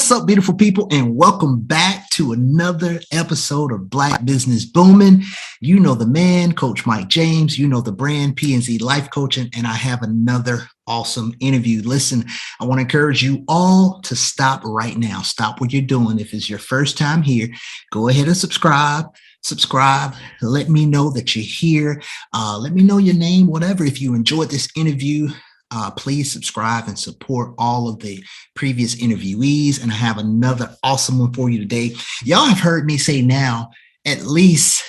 What's up, beautiful people, and welcome back to another episode of Black Business Booming. You know the man, Coach Mike James. You know the brand, P&Z Life Coaching, and I have another awesome interview. Listen, I want to encourage you all to stop right now. Stop what you're doing. If it's your first time here, go ahead and subscribe. Let me know that you're here. Let me know your name, whatever. If you enjoyed this interview, please subscribe and support all of the previous interviewees. And I have another awesome one for you today. Y'all have heard me say now at least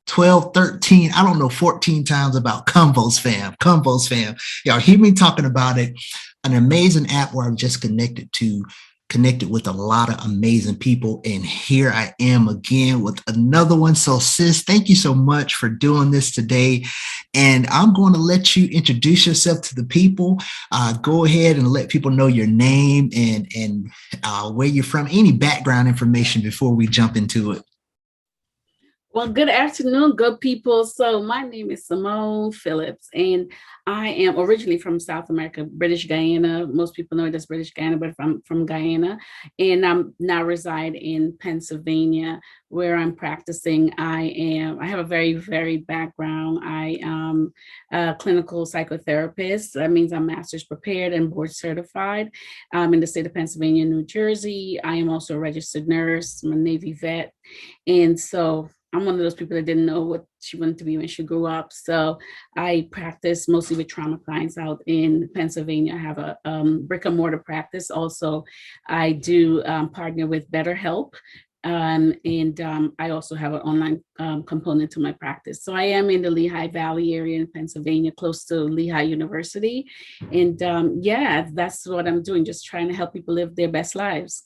12, 13, I don't know, 14 times about Convos Fam. Y'all hear me talking about it. An amazing app where I'm just connected with a lot of amazing people. And here I am again with another one. So sis, thank you so much for doing this today. And I'm going to let you introduce yourself to the people. Go ahead and let people know your name and where you're from, any background information before we jump into it. Well, good afternoon, good people. So my name is Simone Phillips, and I am originally from South America, British Guyana. Most people know it as British Guyana, but I'm from Guyana. And I now reside in Pennsylvania, where I'm practicing. I have a very varied background. I am a clinical psychotherapist. That means I'm master's prepared and board certified in the state of Pennsylvania, New Jersey. I am also a registered nurse. I'm a Navy vet. And so I'm one of those people that didn't know what she wanted to be when she grew up. So I practice mostly with trauma clients out in Pennsylvania. I have a brick and mortar practice. Also, I do partner with BetterHelp. And I also have an online component to my practice. So I am in the Lehigh Valley area in Pennsylvania, close to Lehigh University. And that's what I'm doing, just trying to help people live their best lives.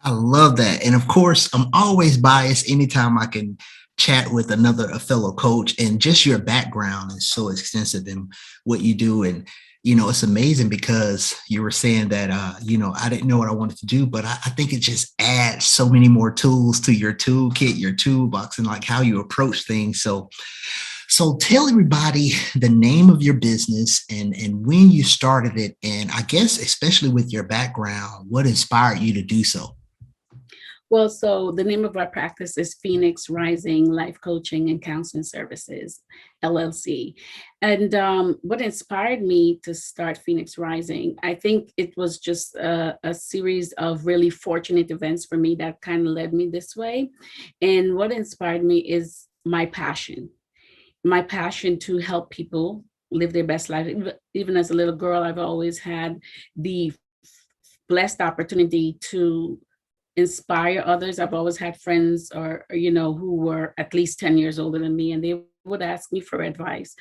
I love that. And of course, I'm always biased anytime I can chat with a fellow coach, and just your background is so extensive in what you do. And, it's amazing because you were saying that, I didn't know what I wanted to do, but I think it just adds so many more tools to your toolkit, your toolbox, and like how you approach things. So tell everybody the name of your business and when you started it. And I guess, especially with your background, what inspired you to do so? Well, so the name of our practice is Phoenix Rising Life Coaching and Counseling Services, LLC. And what inspired me to start Phoenix Rising, I think it was just a series of really fortunate events for me that kind of led me this way. And what inspired me is my passion to help people live their best life. Even as a little girl, I've always had the blessed opportunity to inspire others. I've always had friends who were at least 10 years older than me, and they would ask me for advice.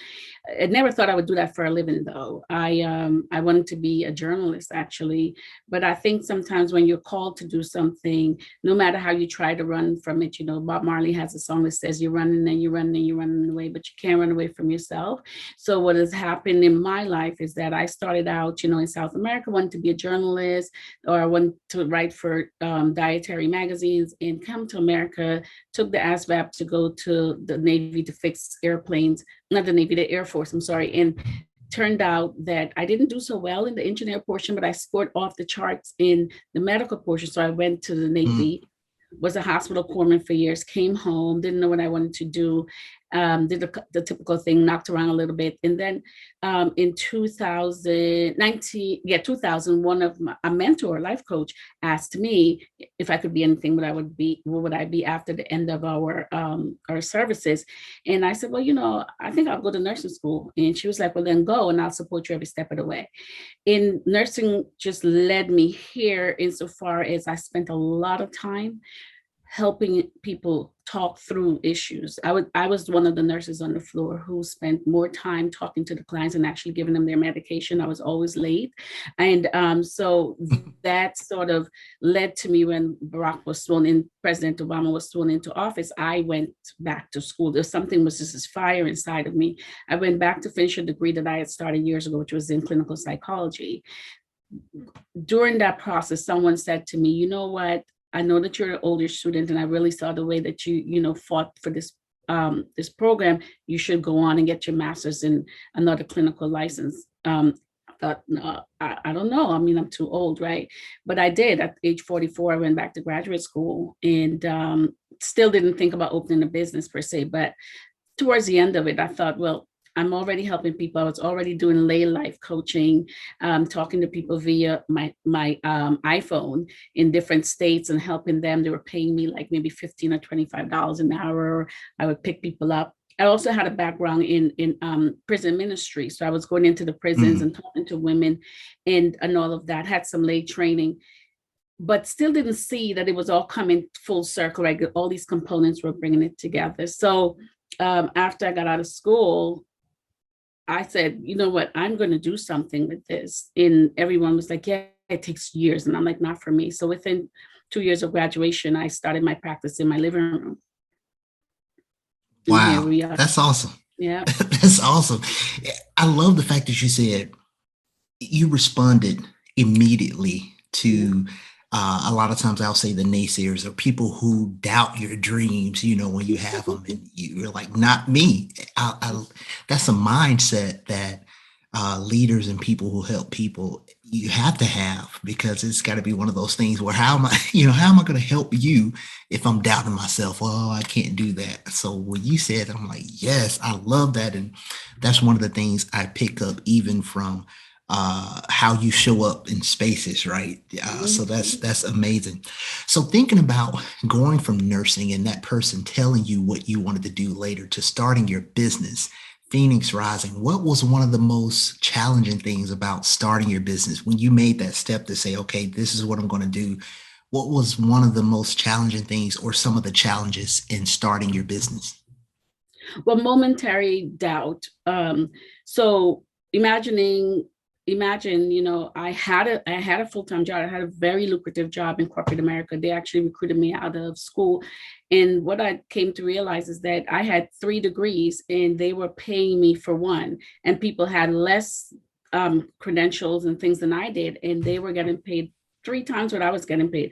I never thought I would do that for a living, though. I wanted to be a journalist, actually. But I think sometimes when you're called to do something, no matter how you try to run from it, Bob Marley has a song that says you're running and you're running and you're running away, but you can't run away from yourself. So what has happened in my life is that I started out, in South America, wanted to be a journalist, or I wanted to write for dietary magazines, and come to America, took the ASVAB to go to the Navy to fix airplanes, not the Navy, the Air Force, I'm sorry. And turned out that I didn't do so well in the engineer portion, but I scored off the charts in the medical portion. So I went to the Navy, was a hospital corpsman for years, came home, didn't know what I wanted to do, did the typical thing, knocked around a little bit. And then in 2000, a mentor, life coach, asked me if I could be anything, what would I be after the end of our services? And I said, well, I think I'll go to nursing school. And she was like, well, then go, and I'll support you every step of the way. In nursing just led me here insofar as I spent a lot of time helping people talk through issues. I was one of the nurses on the floor who spent more time talking to the clients and actually giving them their medication. I was always late. And so that sort of led to me when President Obama was sworn into office, I went back to school. There's something was just this fire inside of me. I went back to finish a degree that I had started years ago, which was in clinical psychology. During that process, someone said to me, you know what? I know that you're an older student, and I really saw the way that you fought for this program. You should go on and get your master's in another clinical license. thought, no, I don't know. I mean, I'm too old, right? But I did. At age 44, I went back to graduate school and still didn't think about opening a business per se. But towards the end of it, I thought, well, I'm already helping people. I was already doing lay life coaching, talking to people via my iPhone in different states and helping them. They were paying me like maybe $15 or $25 an hour. I would pick people up. I also had a background in prison ministry, so I was going into the prisons and talking to women, and all of that. Had some lay training, but still didn't see that it was all coming full circle. Right, all these components were bringing it together. So after I got out of school, I said, you know what, I'm going to do something with this. And everyone was like, yeah, it takes years. And I'm like, not for me. So within 2 years of graduation, I started my practice in my living room. And here Wow, we are. that's awesome. Yeah. That's awesome. I love the fact that you said you responded immediately to a lot of times I'll say the naysayers or people who doubt your dreams, you know, when you have them and you're like, not me. That's a mindset that leaders and people who help people, you have to have, because it's got to be one of those things where how am I, how am I going to help you if I'm doubting myself? Oh, I can't do that. So when you said, I'm like, yes, I love that. And that's one of the things I pick up even from how you show up in spaces, right? So that's amazing. So thinking about going from nursing and that person telling you what you wanted to do later to starting your business, Phoenix Rising, what was one of the most challenging things about starting your business when you made that step to say, okay, this is what I'm going to do? What was one of the most challenging things or some of the challenges in starting your business? Well, momentary doubt. So imagine, I had a full-time job. I had a very lucrative job in corporate America. They actually recruited me out of school. And what I came to realize is that I had 3 degrees and they were paying me for one. And people had less credentials and things than I did. And they were getting paid 3 times what I was getting paid.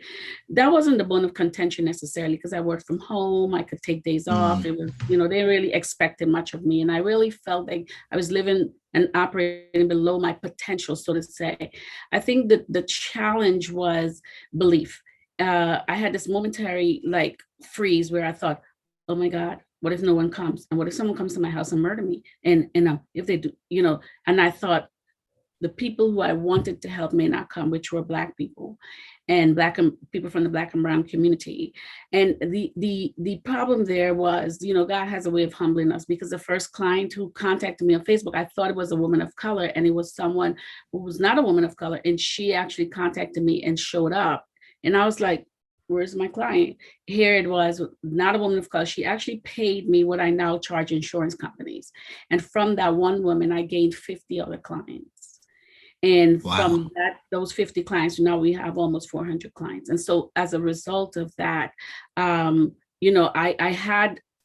That wasn't the bone of contention necessarily, because I worked from home. I could take days off. It was, they really expected much of me. And I really felt like I was living and operating below my potential, so to say. I think that the challenge was belief. I had this momentary freeze where I thought, oh my God, what if no one comes? And what if someone comes to my house and murder me? And if they do, and I thought, the people who I wanted to help may not come, which were Black people and people from the Black and brown community. And the problem there was, God has a way of humbling us, because the first client who contacted me on Facebook, I thought it was a woman of color, and it was someone who was not a woman of color. And she actually contacted me and showed up. And I was like, where's my client? Here it was, not a woman of color. She actually paid me what I now charge insurance companies. And from that one woman, I gained 50 other clients. And from those 50 clients, now we have almost 400 clients. And so as a result of that, I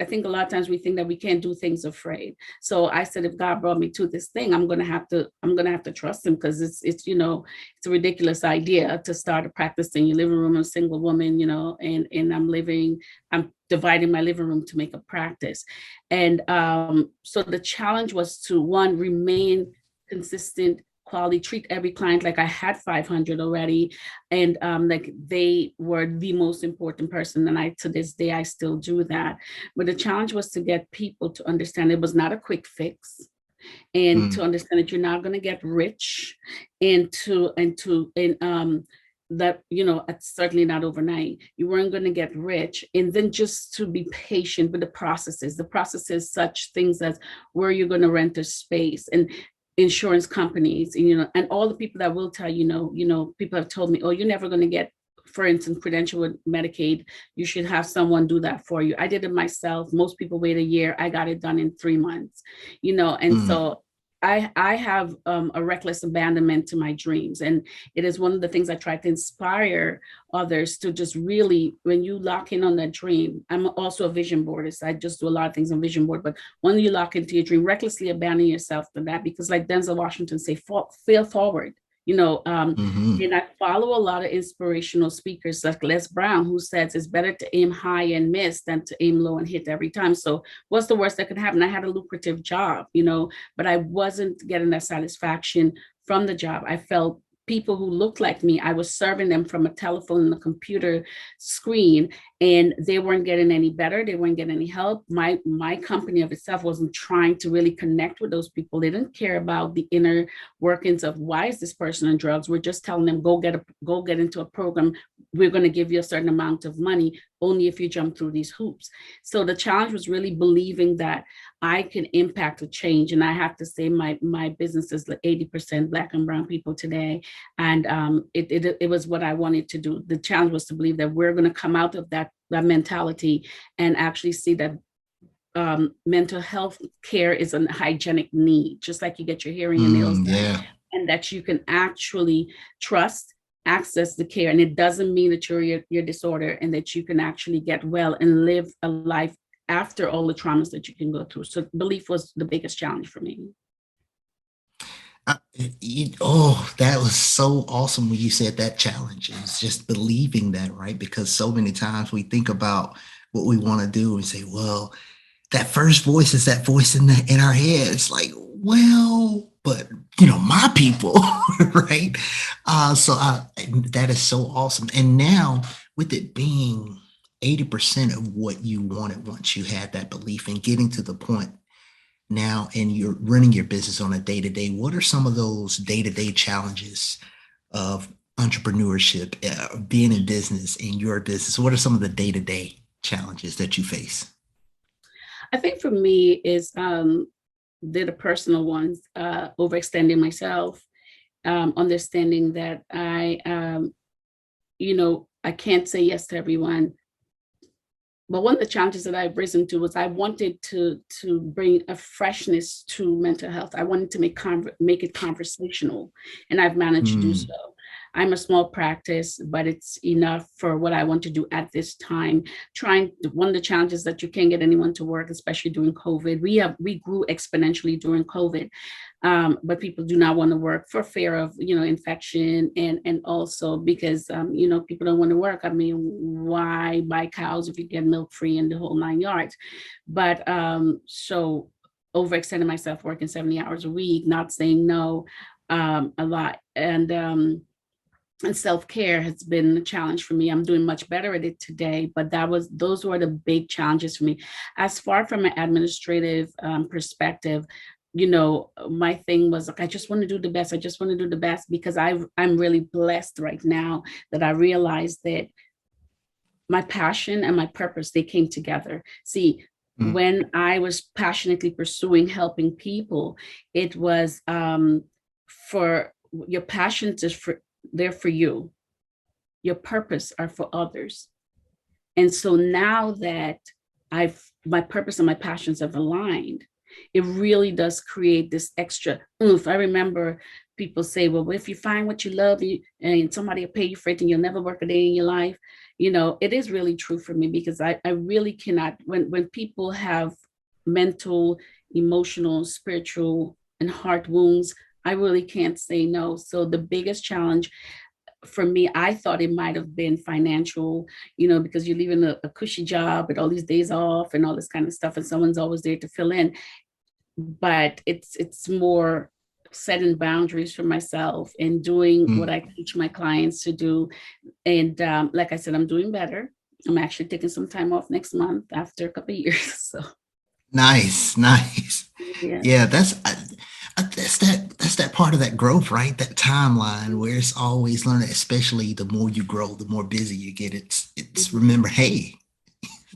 think a lot of times we think that we can't do things afraid. So I said, if God brought me to this thing, I'm going to have to trust him, because it's a ridiculous idea to start a practice in your living room. I'm a single woman, and I'm dividing my living room to make a practice. And so the challenge was to, one, remain consistent, quality, treat every client like I had 500 already, and they were the most important person. And to this day, I still do that. But the challenge was to get people to understand it was not a quick fix, and to understand that you're not going to get rich, that it's certainly not overnight. You weren't going to get rich, and then just to be patient with the processes, such things as where you're going to rent a space, and insurance companies, and all the people that will tell people have told me, oh, you're never going to get, for instance, credential with Medicaid. You should have someone do that for you. I did it myself. Most people wait a year. I got it done in 3 months, and so I have a reckless abandonment to my dreams. And it is one of the things I try to inspire others to just really, when you lock in on that dream, I'm also a vision boarder. So I just do a lot of things on vision board. But when you lock into your dream, recklessly abandon yourself to that, because like Denzel Washington say, fail forward. And I follow a lot of inspirational speakers like Les Brown, who says it's better to aim high and miss than to aim low and hit every time. So what's the worst that could happen? I had a lucrative job, but I wasn't getting that satisfaction from the job. I felt people who looked like me, I was serving them from a telephone and a computer screen, and they weren't getting any better. They weren't getting any help. My company of itself wasn't trying to really connect with those people. They didn't care about the inner workings of why is this person on drugs. We're just telling them, go get into a program. We're going to give you a certain amount of money only if you jump through these hoops. So the challenge was really believing that I can impact a change. And I have to say my business is like 80% Black and brown people today. And it was what I wanted to do. The challenge was to believe that we're going to come out of that mentality and actually see that mental health care is a hygienic need, just like you get your hearing and nails done, Yeah. and that you can actually trust, access the care. And it doesn't mean that you're your disorder, and that you can actually get well and live a life after all the traumas that you can go through. So belief was the biggest challenge for me. That was so awesome when you said that challenge. It was just believing that, right? Because so many times we think about what we want to do and say, well, that first voice is that voice in our head. It's like, well, but my people, right? That is so awesome. And now with it being 80% of what you wanted once you had that belief and getting to the point now and you're running your business on a day-to-day, what are some of those day-to-day challenges of entrepreneurship, being in business, in your business? What are some of the day-to-day challenges that you face? I think for me is they're the personal ones, overextending myself, understanding that I can't say yes to everyone. But one of the challenges that I've risen to was I wanted to bring a freshness to mental health. I wanted to make it conversational, and I've managed to do so. I'm a small practice, but it's enough for what I want to do at this time. One of the challenges that you can't get anyone to work, especially during COVID. We grew exponentially during COVID, but people do not want to work for fear of infection, and also because people don't want to work. I mean, why buy cows if you get milk free and the whole 9 yards? But so overextending myself, working 70 hours a week, not saying no a lot, and self-care has been a challenge for me. I'm doing much better at it today, but those were the big challenges for me. As far from an administrative perspective, my thing was like, I just want to do the best. I just want to do the best because I'm really blessed right now that I realized that my passion and my purpose, they came together. See, when I was passionately pursuing helping people, it was for your passion they're for you. Your purpose are for others. And so now that my purpose and my passions have aligned, it really does create this extra oomph. I remember people say, well, if you find what you love and somebody will pay you for it and you'll never work a day in your life, it is really true for me because I really cannot, when people have mental, emotional, spiritual, and heart wounds, I really can't say no. So the biggest challenge for me, I thought it might have been financial, because you're leaving a cushy job with all these days off and all this kind of stuff, and someone's always there to fill in. But it's more setting boundaries for myself and doing what I teach my clients to do. And like I said, I'm doing better. I'm actually taking some time off next month after a couple of years. So nice. Yeah, that's that part of that growth, right? That timeline where it's always learning, especially the more you grow, the more busy you get. It's remember, hey,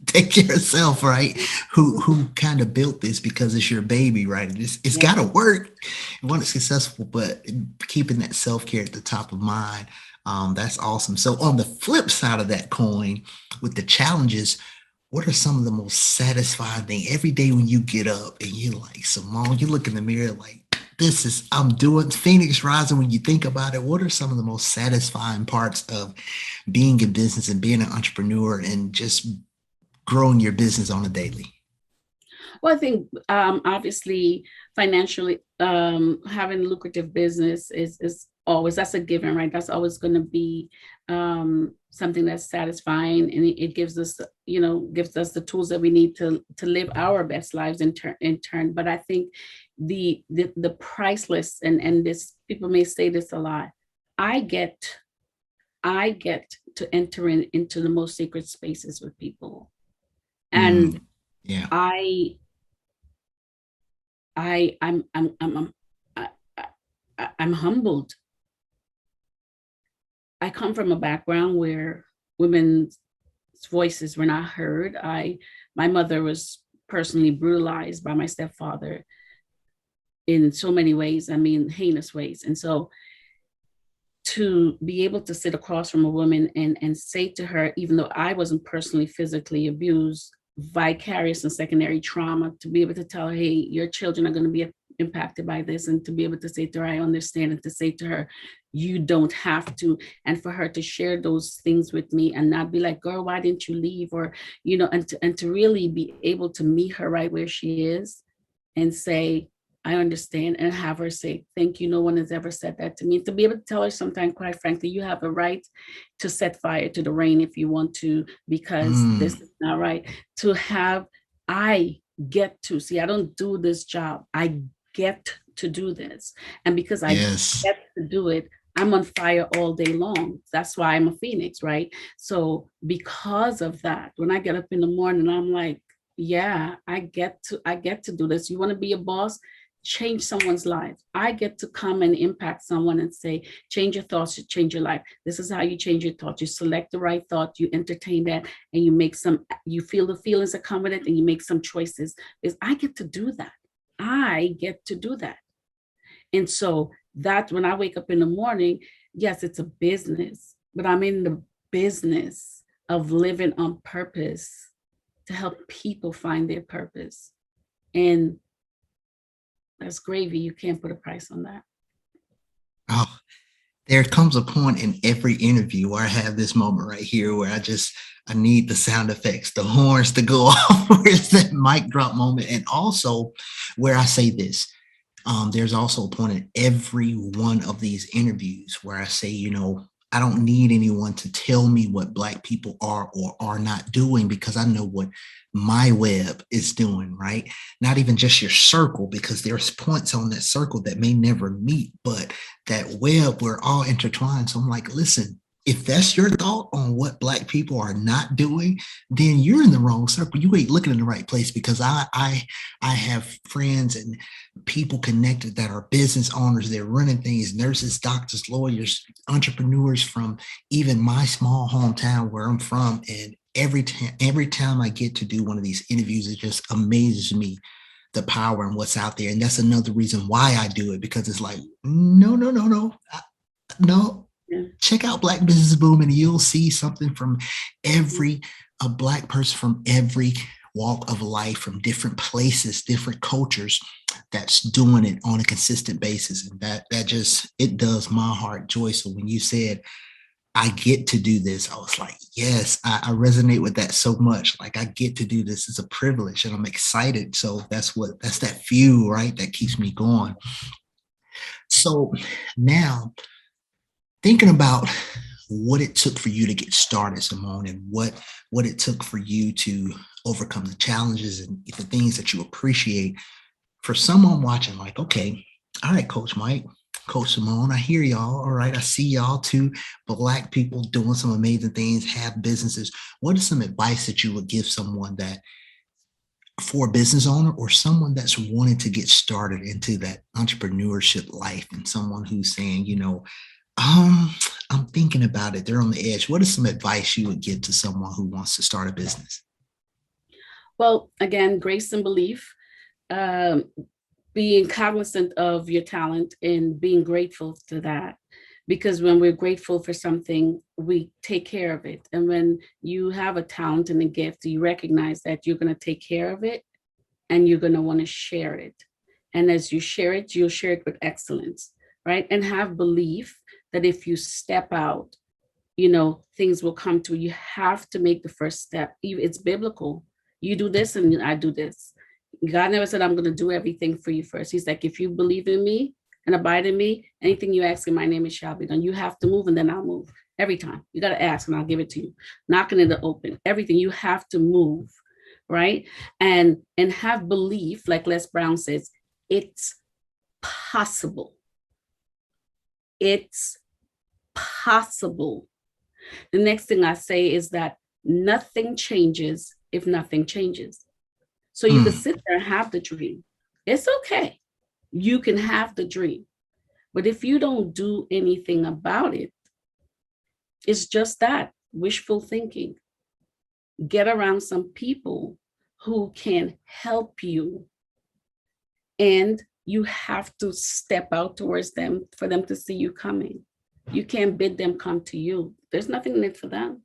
take care of self, right? Who kind of built this because it's your baby, right? It's got to work. You want it successful, but keeping that self-care at the top of mind, that's awesome. So on the flip side of that coin, with the challenges, what are some of the most satisfying things every day when you get up and you're like, Simone, you look in the mirror like, I'm doing Phoenix Rising. When you think about it, what are some of the most satisfying parts of being in business and being an entrepreneur and just growing your business on a daily? Well, I think obviously financially having lucrative business is always, that's a given, right? That's always going to be something that's satisfying, and it gives us, gives us the tools that we need to live our best lives in turn. But I think the priceless, and this, people may say this a lot, I get to enter into the most sacred spaces with people, and Yeah. I'm humbled. I come from a background where women's voices were not heard. My mother was personally brutalized by my stepfather in so many ways, I mean, heinous ways. And so to be able to sit across from a woman and say to her, even though I wasn't personally physically abused, vicarious and secondary trauma, to be able to tell her, hey, your children are going to be impacted by this, and to be able to say to her, I understand, and to say to her, you don't have to, and for her to share those things with me and not be like, girl, why didn't you leave? Or, and to really be able to meet her right where she is and say, I understand, and have her say, thank you. No one has ever said that to me. To be able to tell her sometimes, quite frankly, you have a right to set fire to the rain if you want to, because this is not right. To have, I get to see, I don't do this job. I get to do this. And because I get to do it, I'm on fire all day long. That's why I'm a phoenix, right? So because of that, when I get up in the morning, I'm like, yeah, I get to do this. You want to be a boss? Change someone's life. I get to come and impact someone and say, change your thoughts, you change your life. This is how you change your thoughts. You select the right thought, you entertain that, and you feel the feelings that come with it, and you make some choices. I get to do that. I get to do that. And so that when I wake up in the morning, yes, it's a business, but I'm in the business of living on purpose to help people find their purpose. And that's gravy. You can't put a price on that. Oh, there comes a point in every interview where I have this moment right here where I need the sound effects, the horns to go off, where it's that mic drop moment. And also where I say this, there's also a point in every one of these interviews where I say, I don't need anyone to tell me what Black people are or are not doing, because I know what my web is doing, right? Not even just your circle, because there's points on that circle that may never meet, but that web, we're all intertwined. So I'm like, listen, if that's your thought on what Black people are not doing, then you're in the wrong circle. You ain't looking in the right place, because I have friends and people connected that are business owners. They're running things, nurses, doctors, lawyers, entrepreneurs from even my small hometown where I'm from. And every time I get to do one of these interviews, it just amazes me, the power and what's out there. And that's another reason why I do it, because it's like, no. Check out Black Business Boom, and you'll see something from a Black person from every walk of life, from different places, different cultures, that's doing it on a consistent basis. And that just, it does my heart joy. So when you said, I get to do this, I was like, yes, I resonate with that so much. Like, I get to do this. It's a privilege, and I'm excited. So that's that fuel, right? That keeps me going. So now, thinking about what it took for you to get started, Simone, and what it took for you to overcome the challenges and the things that you appreciate, for someone watching, like, okay, all right, Coach Mike, Coach Simone, I hear y'all. All right, I see y'all, two Black people doing some amazing things, have businesses. What is some advice that you would give someone that, for a business owner or someone that's wanting to get started into that entrepreneurship life, and someone who's saying, I'm thinking about it, they're on the edge. What is some advice you would give to someone who wants to start a business? Well, again, grace and belief, being cognizant of your talent and being grateful to that. Because when we're grateful for something, we take care of it. And when you have a talent and a gift, you recognize that you're going to take care of it, and you're going to want to share it. And as you share it, you'll share it with excellence, right? And have belief that if you step out, things will come to you. You have to make the first step. It's biblical. You do this and I do this. God never said, I'm going to do everything for you first. He's like, if you believe in me and abide in me. Anything you ask in my name, it shall be done. You have to move, and then I'll move. Every time you got to ask, and I'll give it to you. Knocking it open. Everything you have to move, right? And have belief, like Les Brown says, it's possible. It's possible. The next thing I say is that nothing changes if nothing changes. So you can sit there and have the dream. It's okay. You can have the dream. But if you don't do anything about it, it's just that wishful thinking. Get around some people who can help you. And you have to step out towards them for them to see you coming. You can't bid them come to you. There's nothing in it for them.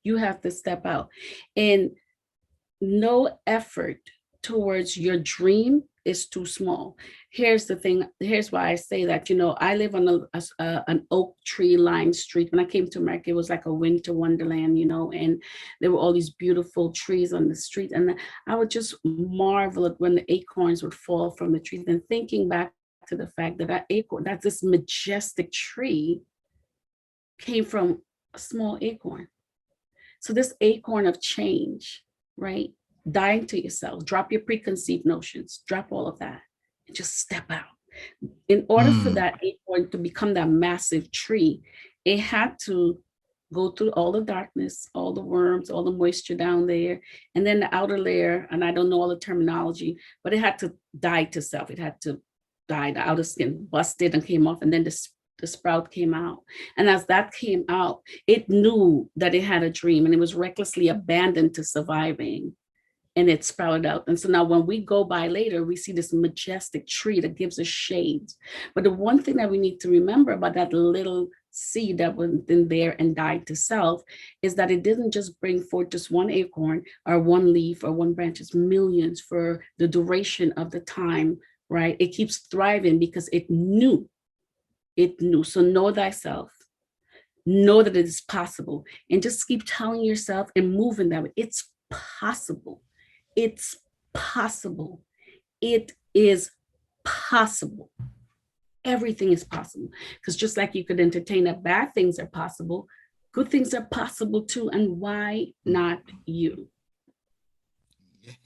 You have to step out. And no effort towards your dream is too small. Here's the thing. Here's why I say that. I live on an oak tree lined street. When I came to America, it was like a winter wonderland, and there were all these beautiful trees on the street. And I would just marvel at when the acorns would fall from the trees, and thinking back to the fact that acorn, that this majestic tree came from a small acorn. So this acorn of change, right? Dying to yourself, drop your preconceived notions, drop all of that, and just step out. In order for that acorn to become that massive tree, it had to go through all the darkness, all the worms, all the moisture down there, and then the outer layer, and I don't know all the terminology, but it had to die to self. It had to die, the outer skin busted and came off, and then the sprout came out. And as that came out, it knew that it had a dream, and it was recklessly abandoned to surviving. And it sprouted out. And so now when we go by later, we see this majestic tree that gives us shades. But the one thing that we need to remember about that little seed that was in there and died to self is that it didn't just bring forth just one acorn or one leaf or one branch. It's millions for the duration of the time, right? It keeps thriving because it knew. It knew. So know thyself. Know that it is possible. And just keep telling yourself and moving that way. It's possible. It's possible. It is possible. Everything is possible. Because just like you could entertain that bad things are possible, good things are possible too. And why not you?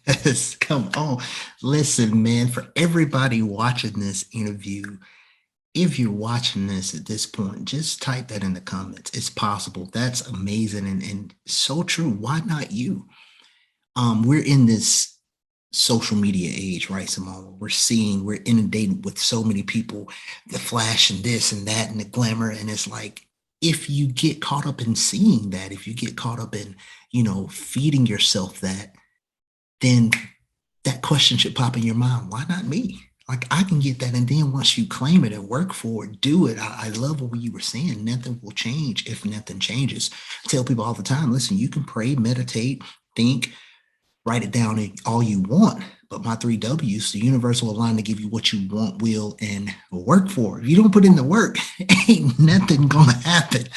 Yes, come on. Listen, man, for everybody watching this interview, if you're watching this at this point, just type that in the comments. It's possible. That's amazing and so true. Why not you? We're in this social media age, right, Simone? We're inundated with so many people, the flash and this and that and the glamour. And it's like, if you get caught up in seeing that, if you get caught up in, feeding yourself that, then that question should pop in your mind. Why not me? Like, I can get that. And then once you claim it and work for it, do it. I love what you were saying. Nothing will change if nothing changes. I tell people all the time, listen, you can pray, meditate, think, write it down all you want. But my 3 W's, the universe will align to give you what you want, will, and work for. If you don't put in the work, ain't nothing going to happen.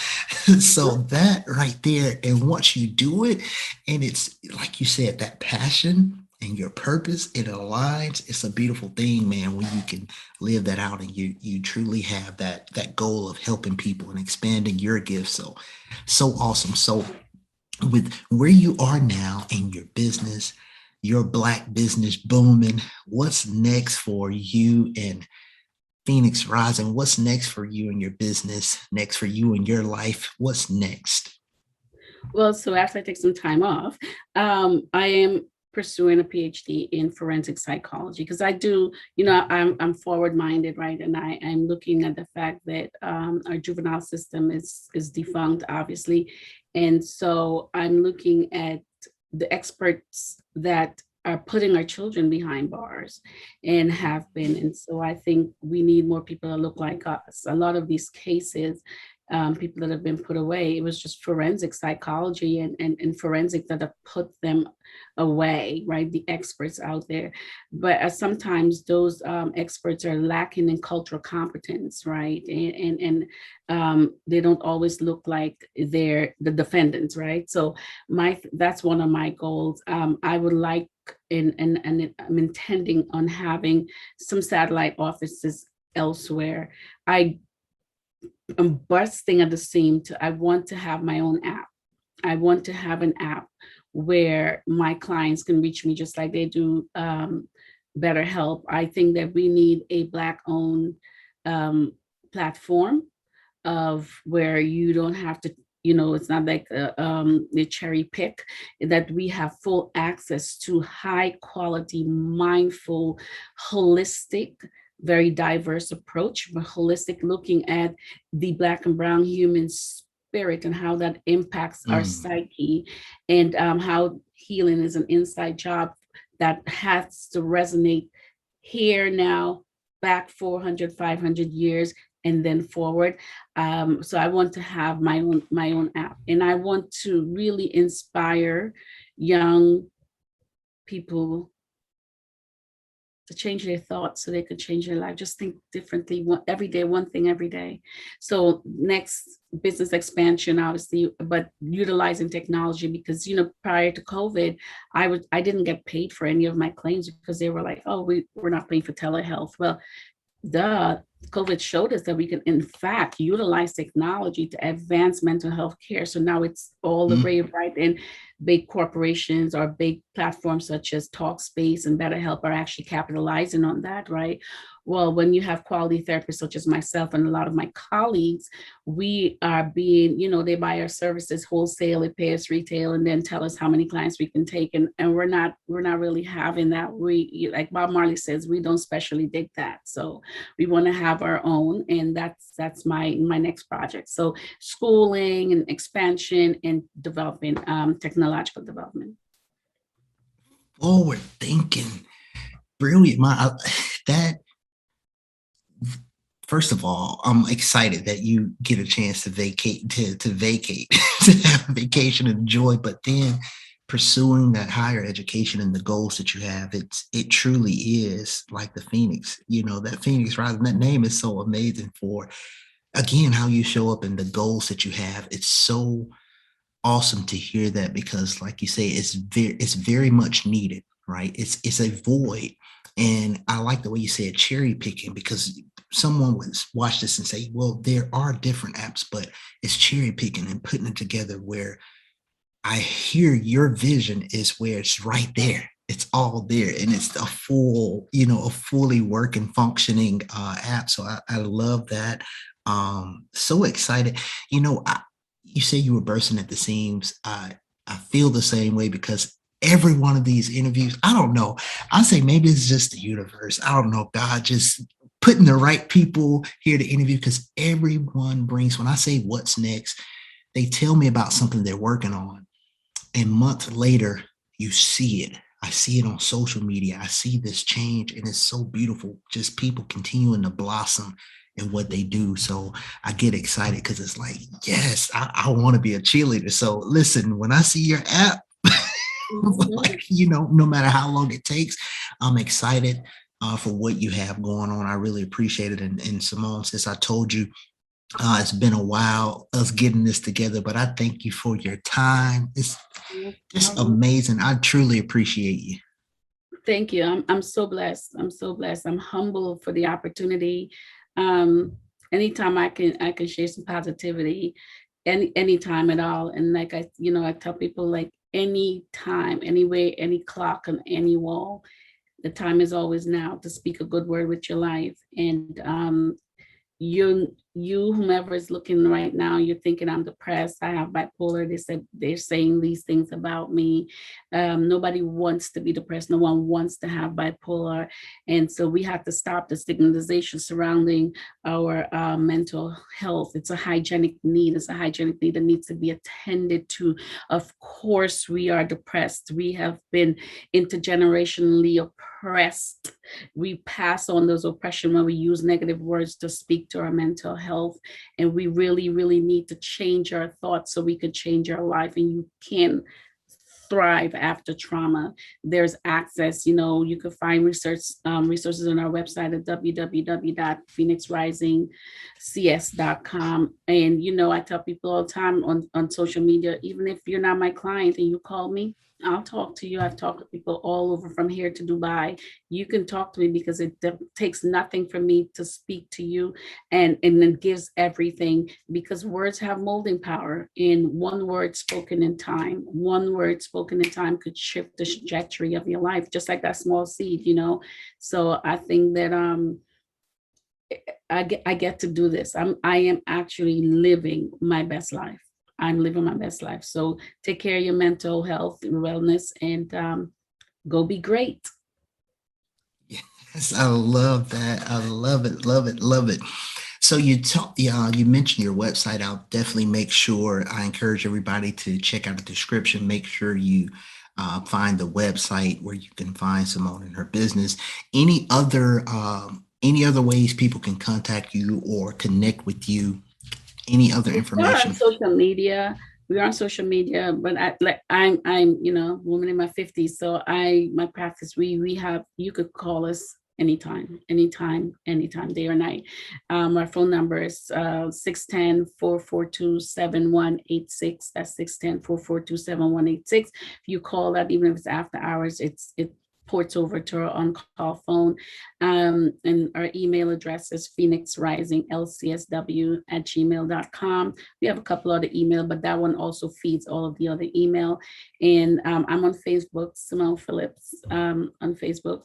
So that right there, and once you do it, and it's like you said, that passion and your purpose, it aligns. It's a beautiful thing, man, when you can live that out and you truly have that goal of helping people and expanding your gifts. So awesome. So with where you are now in your business, your Black business booming, what's next for you in Phoenix Rising? What's next for you in your business? Next for you in your life? What's next? Well, so after I take some time off, I am pursuing a PhD in forensic psychology because I do, I'm forward minded, right? And I'm looking at the fact that our juvenile system is defunct, obviously. And so I'm looking at the experts that are putting our children behind bars and have been. And so I think we need more people that look like us. A lot of these cases, people that have been put away, it was just forensic psychology and forensic that have put them away, right? The experts out there. But sometimes those experts are lacking in cultural competence, right? And they don't always look like they're the defendants, right? So that's one of my goals. I would like, and I'm intending on having some satellite offices elsewhere. I am bursting at the seam I want to have my own app. I want to have an app where my clients can reach me just like they do BetterHelp. I think that we need a Black-owned platform of where you don't have to, it's not like the cherry pick, that we have full access to high quality, mindful, holistic, very diverse approach, but holistic, looking at the Black and brown human spirit and how that impacts our psyche, and how healing is an inside job that has to resonate here now, back 400, 500 years, and then forward. So I want to have my own app, and I want to really inspire young people to change their thoughts so they could change their life. Just think differently every day, one thing every day. So next, business expansion, obviously, but utilizing technology, because, prior to COVID, I didn't get paid for any of my claims because they were like, oh, we're not paying for telehealth. Well, COVID showed us that we can, in fact, utilize technology to advance mental health care. So now it's all the rave, right? And big corporations or big platforms such as Talkspace and BetterHelp are actually capitalizing on that, right? Well, when you have quality therapists such as myself and a lot of my colleagues, we are being, they buy our services wholesale, they pay us retail, and then tell us how many clients we can take. And we're not really having that. Like Bob Marley says, we don't specially dig that. So we want to have our own, and that's my next project. So schooling and expansion and developing, technological development. Forward thinking, brilliant. That, first of all, I'm excited that you get a chance to vacate, to have a vacation and enjoy, but then pursuing that higher education and the goals that you have, it truly is like the Phoenix, that Phoenix rising. That name is so amazing for, again, how you show up and the goals that you have. It's so awesome to hear that, because like you say, it's very much needed, right? It's a void. And I like the way you said cherry picking, because someone would watch this and say, well, there are different apps, but it's cherry picking and putting it together where I hear your vision is where it's right there. It's all there, and it's a fully working, functioning app. So I love that. So excited. You say you were bursting at the seams. I feel the same way, because every one of these interviews, I don't know. I say maybe it's just the universe. I don't know. God just putting the right people here to interview, because everyone brings, when I say what's next, they tell me about something they're working on. And months later, you see it. I see it on social media. I see this change, and it's so beautiful. Just people continuing to blossom in what they do. So I get excited, because it's like, yes, I want to be a cheerleader. So listen, when I see your app, no matter how long it takes, I'm excited for what you have going on. I really appreciate it. And Simone, since I told you, it's been a while us getting this together, but I thank you for your time. It's just amazing. I truly appreciate you. Thank you. I'm so blessed. I'm so blessed. I'm humbled for the opportunity. Anytime I can share some positivity, anytime at all. And like I tell people, like, anytime, anywhere, any clock on any wall, the time is always now to speak a good word with your life. And you whomever is looking right now, you're thinking I'm depressed, I have bipolar, they're saying these things about me. Nobody wants to be depressed. No one wants to have bipolar. And so we have to stop the stigmatization surrounding our mental health. It's a hygienic need. It's a hygienic need that needs to be attended to. Of course, we are depressed. We have been intergenerationally oppressed. We pass on those oppression when we use negative words to speak to our mental health. And we really, really need to change our thoughts so we could change our life. And you can thrive after trauma. There's access, you can find resources on our website at www.phoenixrisingcs.com. And, I tell people all the time on social media, even if you're not my client and you call me, I'll talk to you. I've talked to people all over from here to Dubai. You can talk to me because it takes nothing for me to speak to you, and then gives everything, because words have molding power. In one word spoken in time, one word spoken in time could shift the trajectory of your life, just like that small seed, you know. So I think that I get to do this. I am actually living my best life. I'm living my best life. So take care of your mental health and wellness, and go be great. Yes, I love that. I love it, love it, love it. So you mentioned your website. I'll definitely make sure I encourage everybody to check out the description. Make sure you find the website where you can find Simone and her business. Any other ways people can contact you or connect with you? Any other We're on information? social media. We're on social media, but I'm woman in my 50s, so my practice, we have, you could call us anytime, anytime, anytime, day or night. Our phone number is 610. That's 610-442-7186. If you call that, even if it's after hours, it ports over to our on-call phone. And our email address is phoenixrisinglcsw@gmail.com. We have a couple other email, but that one also feeds all of the other email. And I'm on Facebook, Simone Phillips, on Facebook.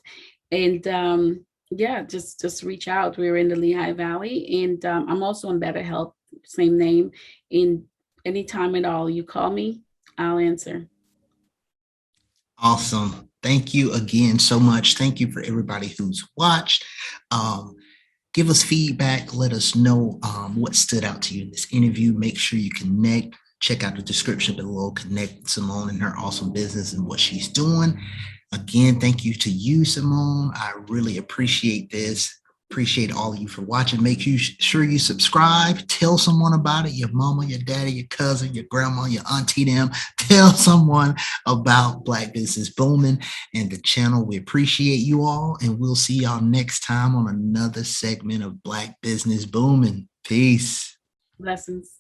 And yeah, just reach out. We're in the Lehigh Valley, and I'm also on Better Help, same name. In anytime at all, you call me, I'll answer. Awesome. Thank you again so much. Thank you for everybody who's watched. Um, Give us feedback. Let us know what stood out to you in this interview. Make sure you connect. Check out the description below. Connect with Simone and her awesome business and what she's doing. Again, thank you to you, Simone. I really appreciate this. Appreciate all of you for watching. Make sure you subscribe. Tell someone about it. Your mama, your daddy, your cousin, your grandma, your auntie, them. Tell someone about Black Business Booming and the channel. We appreciate you all, and we'll see y'all next time on another segment of Black Business Booming. Peace. Blessings.